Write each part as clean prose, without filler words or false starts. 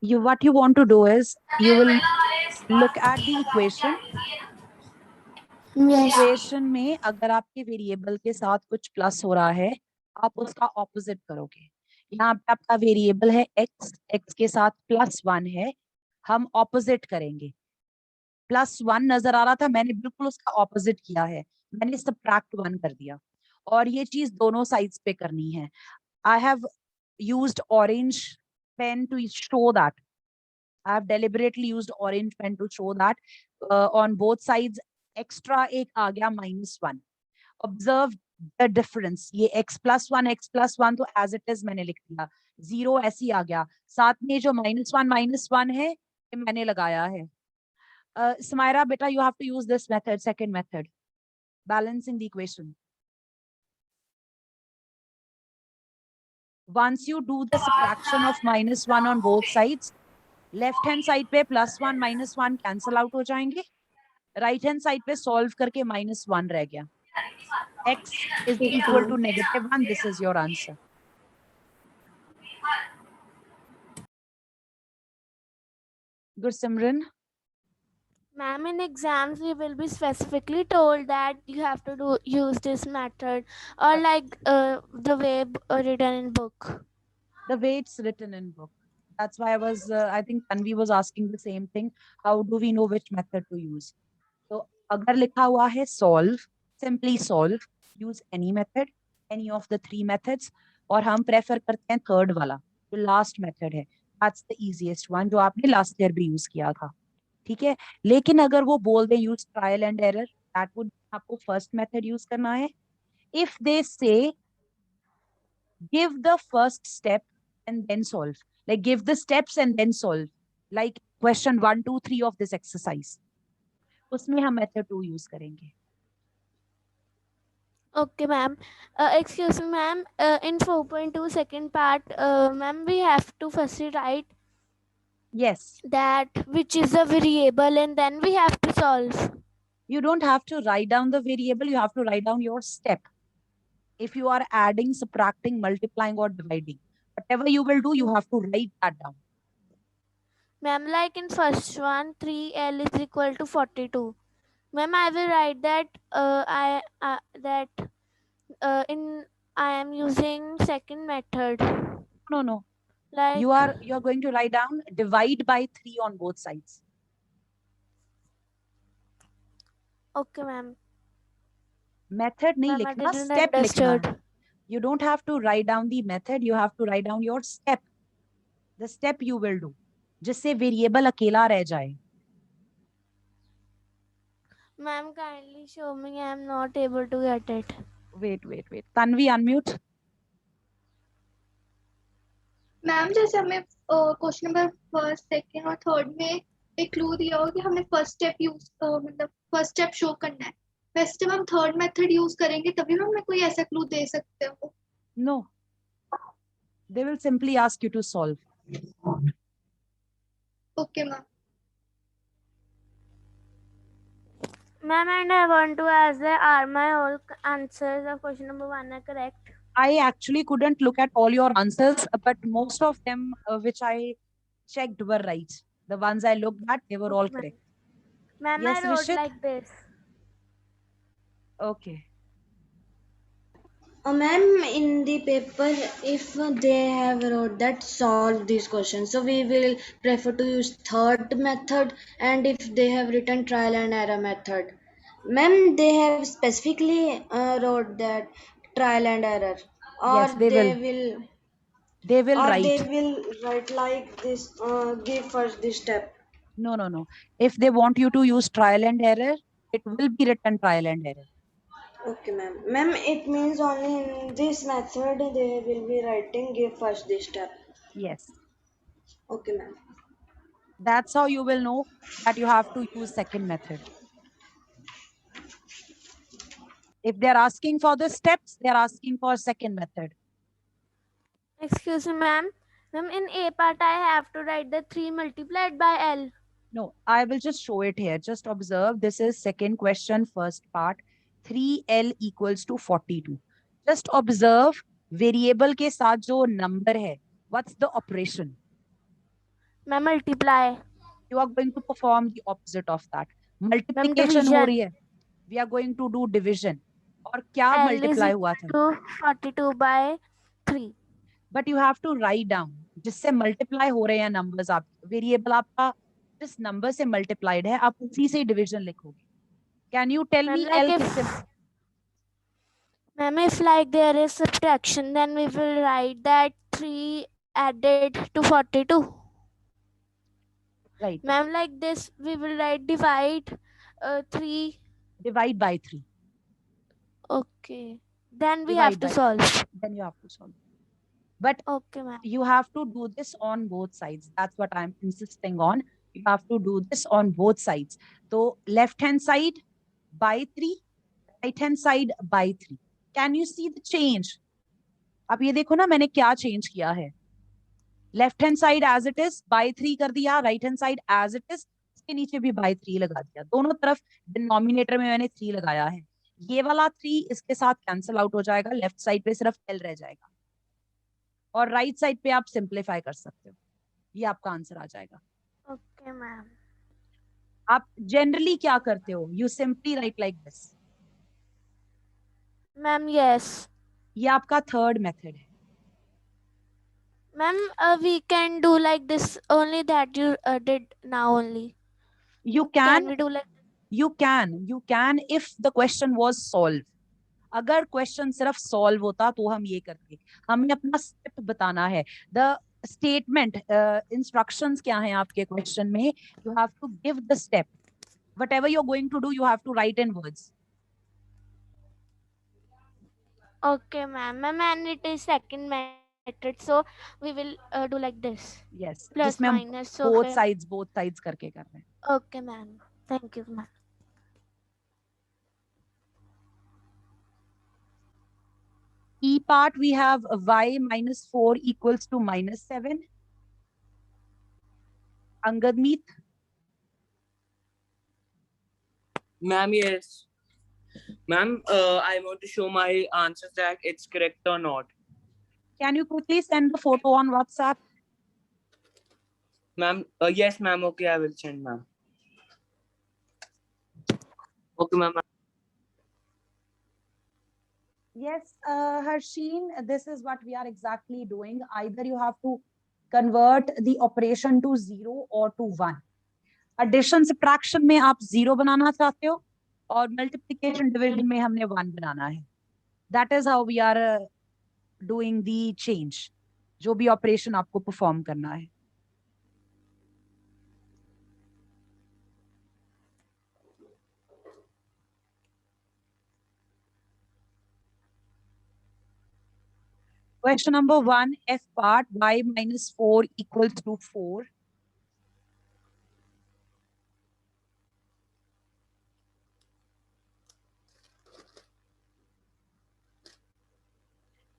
what you want to do is you will look at the equation. Yes. Equation में अगर आपके variable के साथ कुछ प्लस हो रहा है, आप उसका ऑपोजिट करोगे. यहाँ पे आपका वेरिएबल है x, x के साथ +1 है, हम ऑपोजिट करेंगे. +1 नजर आ रहा था, मैंने बिल्कुल उसका ऑपोजिट किया है, मैंने subtract 1 कर दिया. और ये चीज दोनों साइड्स पे करनी है. I have used orange pen to show that. I have deliberately used orange pen to show that on both sides extra एक आ गया -1. Observe the difference. ये x+1 तो as it is मैंने लिख दिया. 0 ऐसे ही आ गया. साथ में जो -1 है ये मैंने लगाया है. Smaira, beta, you have to use this method, second method, balancing the equation. Once you do the subtraction of -1 on both sides, left hand side पे +1 -1 कैंसल आउट हो जाएंगे. राइट हैंड साइड पे सॉल्व करके -1 रह गया. x is equal to -1. This is your answer. Good, Simran. Ma'am, in exams we will be specifically told that you have to use this method, or like the way written in book. The way it's written in book. That's why I think Tanvi was asking the same thing. How do we know which method to use? So अगर लिखा हुआ है solve, simply solve. Use any method, any of the 3 methods. और हम prefer करते हैं third वाला, जो लास्ट मेथड है. That's the easiest one, जो आपने लास्ट ईयर भी यूज किया था. ठीक है. लेकिन अगर वो बोल दे use trial and error, that would आपको फर्स्ट मेथड यूज करना है. इफ दे से give the first step and then solve, like give the steps and then solve, like question 1 2 3 of this exercise, उसमें हम method 2 यूज करेंगे. Okay, ma'am. Excuse me, ma'am. In 4.2 second part, ma'am, we have to firstly write Yes. that which is the variable, and then we have to solve. You don't have to write down the variable, you have to write down your step. If you are adding, subtracting, multiplying or dividing, whatever you will do, you have to write that down. Ma'am, like in first one, 3L is equal to 42. Ma'am, I will write that in I am using second method. No. Like You are going to write down divide by 3 on both sides. okay, ma'am. Method नहीं Ma'am, I लिखना, didn't step लिखना understood. है. You don't have to write down the method, you have to write down your step. The step you will do, जिससे variable अकेला रह जाए. Ma'am, kindly show me. I am not able to get it. Wait. Tanvi, unmute. Ma'am जैसे हमें question number first second और third में एक clue दिया हो कि हमें फर्स्ट स्टेप यूज मतलब फर्स्ट स्टेप शो करना है, वैसे जब हम थर्ड मेथड यूज करेंगे तभी हम हमें कोई ऐसा क्लू दे सकते हो? No, they will simply ask you to solve. Okay ma'am. Ma'am, and I want to ask that are my all answers of question number 1 are correct? I actually couldn't look at all your answers, but most of them which I checked were right. The ones I looked at, they were all correct. Ma'am, Yes, I wrote Rishit? like this. Okay. Ma'am, in the paper, if they have wrote that solve these questions, so we will prefer to use third method, and if they have written trial and error method. Ma'am, they have specifically wrote that trial and error, or Yes, they will. They will Or write. they will write like this, give first this step. No. If they want you to use trial and error, it will be written trial and error. Okay, ma'am. Ma'am, it means only in this method they will be writing give first this step. Yes. Okay, ma'am. That's how you will know that you have to use second method. If they're asking for the steps, they're asking for second method. Excuse me, ma'am. Ma'am, in A part, I have to write the 3 multiplied by L. No, I will just show it here. Just observe. This is second question, first part. 3L equals to 42. Just observe variable के साथ जो number है. What's the operation? Ma'am, multiply. You are going to perform the opposite of that. Multiplication हो division. रही है. We are going to do division. और क्या L is multiply हुआ था? equal to 42 by 3. But you have to write down जिससे multiply हो रहे हैं numbers. आप वेरिएबल आपका जिस नंबर से multiplied है आप उसी से डिविजन लिखोगे. Can you tell Ma'am, me like L if किससे? ma'am, if like there is subtraction, then we will write that 3 added to 42. Right. Ma'am, like this we will write divide 3. Divide by 3. Okay. Then we have Divide to by solve. then you have to solve. But Okay, ma'am. you have to do this on both sides. That's what I'm insisting on. You have to do this on both sides. So left hand side by 3, right hand side by 3. Can you see the change? अब ये देखो ना मैंने क्या change किया है. Left hand side as it is by 3 कर दिया, right hand side as it is इसके नीचे भी by 3 लगा दिया. दोनों तरफ डिनोमिनेटर में मैंने 3 लगाया है. ये वाला 3 इसके साथ कैंसिल आउट हो जाएगा. लेफ्ट साइड पे सिर्फ L रह जाएगा. और राइट साइड पे आप सिंप्लीफाई कर सकते हो. ये आपका आंसर आ जाएगा. Okay, ma'am. आप जनरली क्या करते हो? You simply write like this. Ma'am, yes. ये आपका थर्ड मेथड है. Ma'am, we can do like this only that you did now only. You Can can we do like you can if the question was solved. अगर question सिर्फ solve होता तो हम ये करते. हमें अपना स्टेप बताना है. द स्टेटमेंट इंस्ट्रक्शंस क्या हैं आपके क्वेश्चन में? You have to give the step. whatever you're going to do you have to write in words. Okay, ma'am. Ma'am, and it is second method, so we will do like this. Yes, Plus जिसमें हम minus. So both sides करके कर रहे हैं. okay, ma'am. Thank you, ma'am. E part we have y minus 4 equals to minus 7. Angad Meet. Ma'am, yes. Ma'am, I want to show my answers that it's correct or not. Can you quickly send the photo on WhatsApp? Ma'am, yes, ma'am. Okay, I will send, ma'am. Okay, ma'am. Yes, Harsheen, this is what we are exactly doing. Either you have to convert the operation to 0 or to 1. Addition subtraction में आप 0 बनाना चाहते हो और multiplication division में हमने 1 बनाना है. That is how we are doing the change. जो भी operation आपको perform करना है. Question number 1, F part, y minus 4 equals to 4.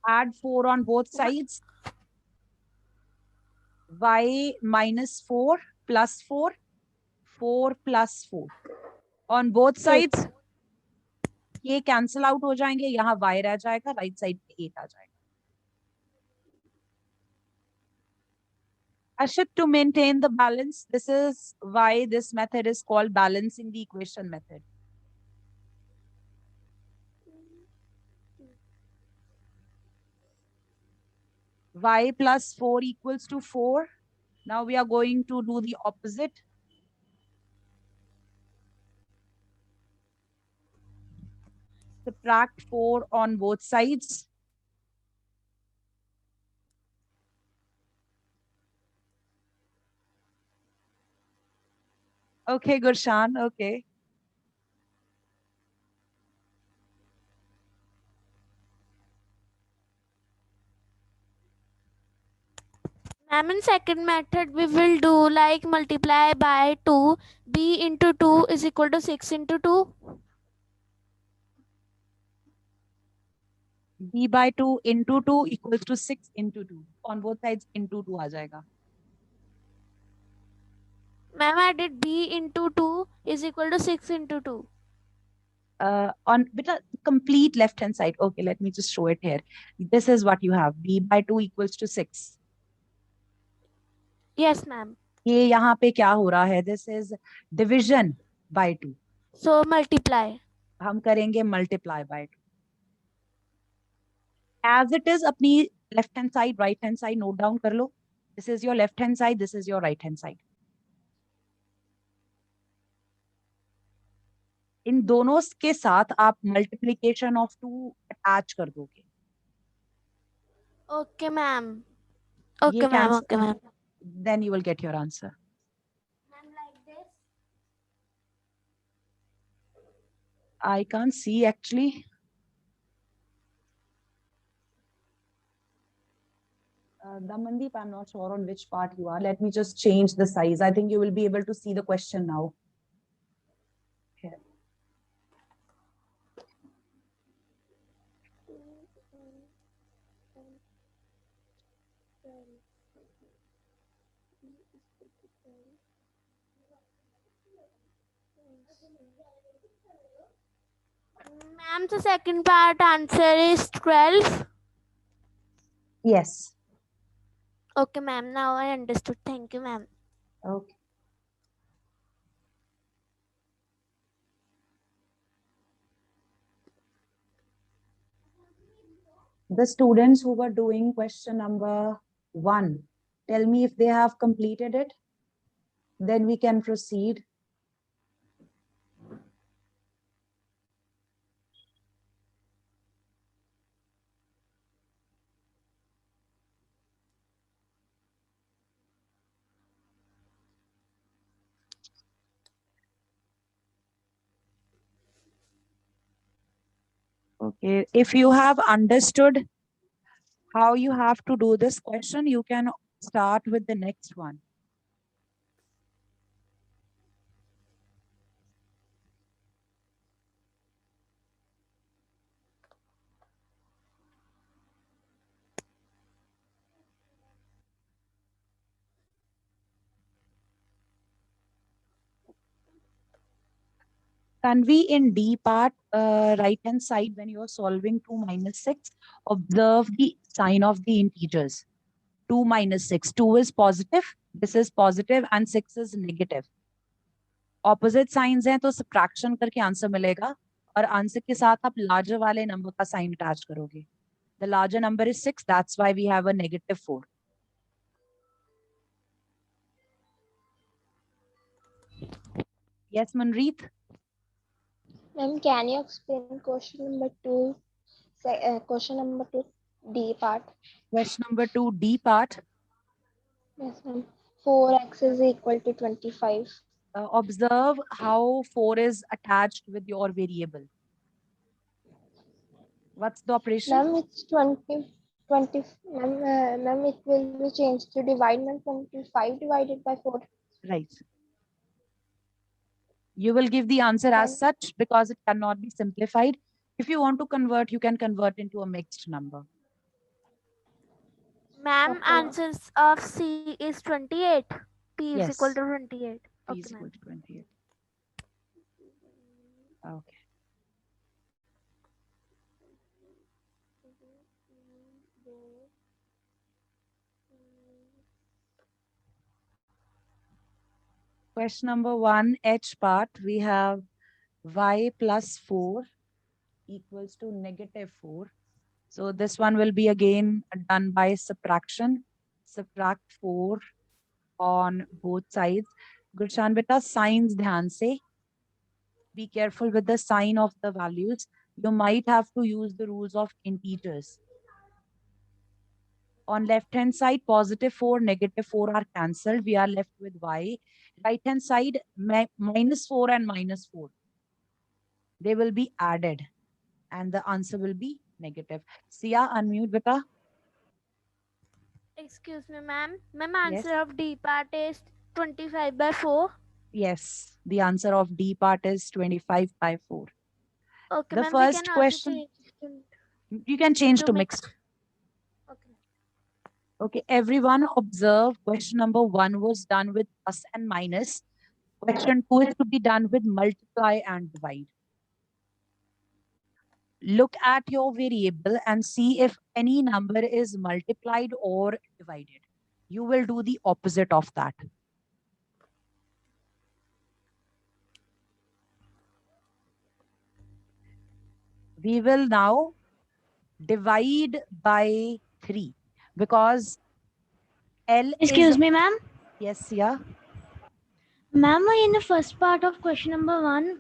Add 4 on both sides. Y minus 4 plus 4, 4 plus 4. On both sides, ये cancel out हो जाएंगे, यहाँ y रह जाएगा, right side पे 8 आ जाएगा. Ashit, to maintain the balance, this is why this method is called balancing the equation method. Y plus 4 equals to 4. Now we are going to do the opposite. Subtract 4 on both sides. Okay, Gurshan, okay. Ma'am, in second method, we will do like multiply by 2. B into 2 is equal to 6 into 2. B by 2 into 2 equals to 6 into 2. On both sides into 2 आ जाएगा. Ma'am, I did B into 2 is equal to 6 into 2. On beta complete left hand side. Okay, let me just show it here. This is what you have. B by 2 equals to 6. Yes, ma'am. ये यहाँ पे क्या हो रहा है? This is division by 2. So multiply. हम करेंगे multiply by 2. As it is अपनी left hand side right hand side note down कर लो. This is your left hand side, this is your right hand side. इन दोनों के साथ आप मल्टीप्लीकेशन ऑफ 2 अटैच कर दोगे. Okay, ma'am. ये Okay, ma'am. cancel- Okay, ma'am. then you will get your answer. Ma'am, like this. I can't see actually. Damandeep, I'm not sure on which part you are. Let me just change the size. I think you will be able to see the question now. Here. Ma'am, the second part answer is 12. Yes. Okay, ma'am. Now I understood. Thank you, ma'am. Okay. The students who were doing question number 1, tell me if they have completed it. Then we can proceed. Okay, if you have understood how you have to do this question, you can start with the next one. Tanvi, in D part, right hand side, when you are solving 2 minus 6, observe the sign of the integers. 2 minus 6. 2 is positive, this is positive, and 6 is negative. Opposite signs हैं तो subtraction करके answer मिलेगा और answer के साथ आप larger वाले number का साइन अटैच करोगे. The larger number is 6, that's why we have a negative 4. Yes, Manreet? Ma'am, can you explain question number 2, question number 2, D part? Question number 2, D part. Yes, ma'am. 4x is equal to 25. Observe how 4 is attached with your variable. What's the operation? Ma'am, it's 20. Ma'am, it will be changed to divide, ma'am. 25 divided by 4. Right. You will give the answer as such because it cannot be simplified. If you want to convert, you can convert into a mixed number. Ma'am, Okay. answers of C is 28. P is equal Yes. to 28. P Okay, is ma'am. equal to 28. Okay. Question number 1, H part, we have y plus 4 equals to negative 4. So this one will be again done by subtraction. Subtract 4 on both sides. Gurshan beta, signs dhyan se. Be careful with the sign of the values. You might have to use the rules of integers. On left hand side, positive 4, negative 4 are cancelled. We are left with y. Right hand side, minus 4 and minus 4. They will be added and the answer will be negative. Sia, unmute beta. Excuse me, ma'am. Ma'am, Yes. answer of D part is 25 by 4. Yes, the answer of D part is 25 by 4. Okay, The ma'am. first We can question- also change it You can change to to mixed. mixed. Okay. Okay, everyone observe question number 1 was done with plus and minus. Question 2 is to be done with multiply and divide. Look at your variable and see if any number is multiplied or divided. You will do the opposite of that. We will now divide by 3 because L Excuse is, me, ma'am. yes, yeah. Ma'am, in the first part of question number 1,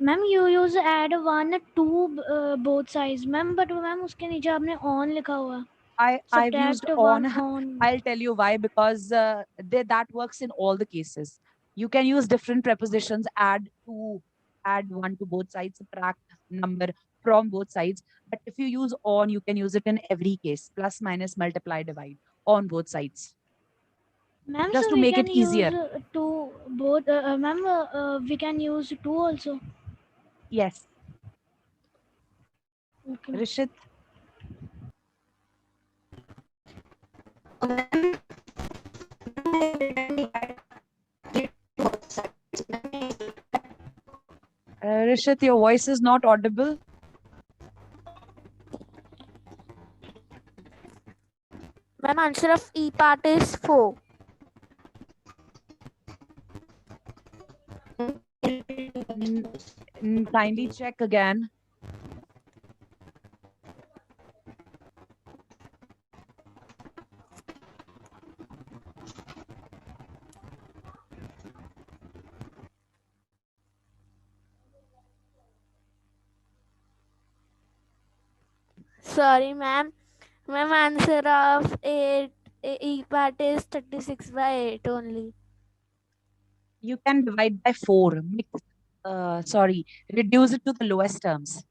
ma'am, you use add 1, 2 both sides, ma'am. But ma'am, उसके नीचे आपने on लिखा हुआ. I've used Subtract on. 1 on. I'll tell you why, because that works in all the cases. You can use different prepositions, add 1 to both sides, subtract number from both sides. But if you use on, you can use it in every case, plus, minus, multiply, divide on both sides. Ma'am, Just so to we make it can easier. use two both. Ma'am, we can use 2 also. Yes. Okay. Rishit, Rishit, your voice is not audible. Ma'am, answer of E part is 4. Kindly check again. Sorry, ma'am. Ma'am, answer of E part is 36 by 8 only. You can divide by 4. Reduce it to the lowest terms.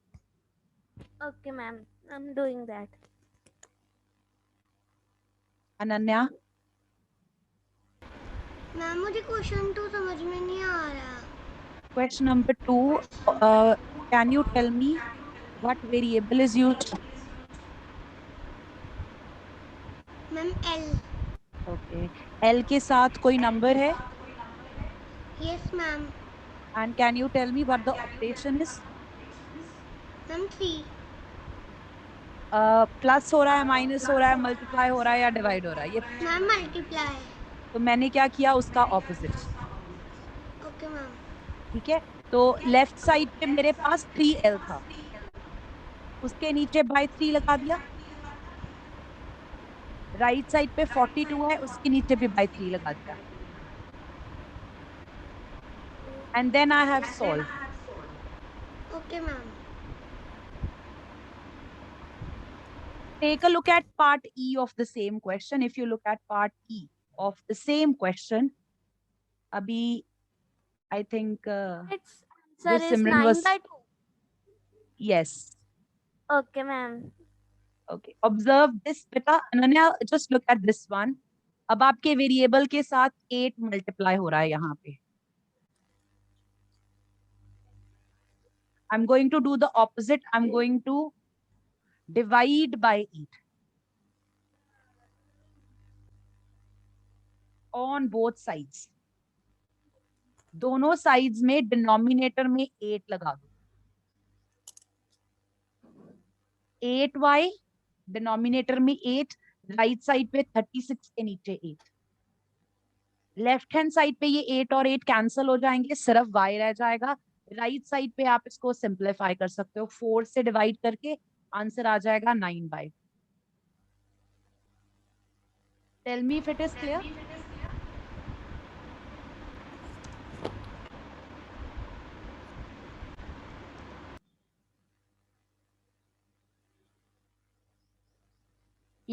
Okay, ma'am. I'm doing that. Ananya, ma'am मुझे question तो समझ में नहीं आ रहा. question number 2. Can you tell me what variable is used? Ma'am L. Okay. L के साथ कोई number है? Yes ma'am. And can you tell me what the operation is? Ma'am 3. Plus हो रहा है, माइनस हो रहा है, मल्टीप्लाई हो रहा है या डिवाइड हो रहा है? ये मैम मल्टीप्लाई. तो मैंने क्या किया, उसका ऑपोजिट. Okay ma'am. ठीक है, तो लेफ्ट साइड पे मेरे पास 3L था, उसके नीचे बाय 3 लगा दिया. राइट साइड पे 42 है, उसके नीचे भी बाय 3 लगा दिया. And then I have solve. Okay ma'am. Take a look at part E of the same question. If you look at part E of the same question, abhi I think Its this answer is Simran 9 was, by 2. yes. Okay, ma'am. Okay, observe this beta. Ananya, just look at this one. अब आपके variable के साथ 8 multiply हो रहा है यहाँ पे. I'm going to do the opposite. I'm going to divide by 8 on both sides. दोनों साइड्स में डिनोमिनेटर में 8 लगा दो. 8y डिनोमिनेटर में 8, राइट साइड पे 36 के नीचे 8. लेफ्ट हैंड साइड पे ये 8 और 8 कैंसिल हो जाएंगे, सिर्फ y रह जाएगा. राइट साइड पे आप इसको सिंप्लीफाई कर सकते हो, 4 से डिवाइड करके आंसर आ जाएगा 9/. Tell me if it is clear.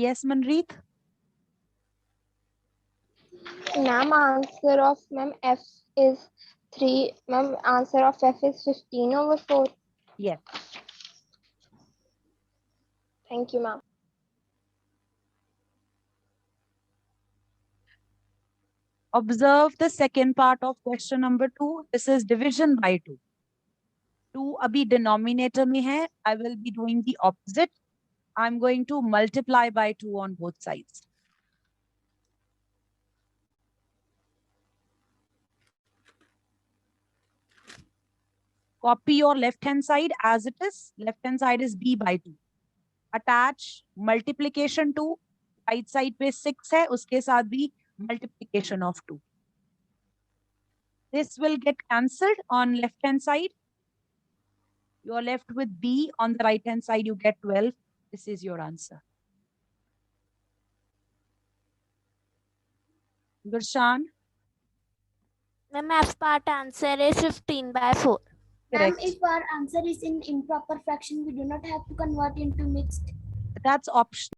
Yes, Manreet. Ma'am, answer of ma'am F is 3. Ma'am, answer of F is 15/4. Yes. Thank you, ma'am. Observe the second part of question number 2. This is division by 2. 2 अभी denominator में है. I will be doing the opposite. I'm going to multiply by 2 on both sides. Copy your left hand side as it is. Left hand side is b by 2. Attach multiplication 2. Right side पे 6 है, उसके साथ भी multiplication of 2. This will get cancelled on left hand side. You are left with B. On the right hand side, you get 12. This is your answer. Gurshan, Ma'am, F part answer is 15/4. Ma'am, correct. if our answer is in improper fraction, we do not have to convert into mixed. That's optional.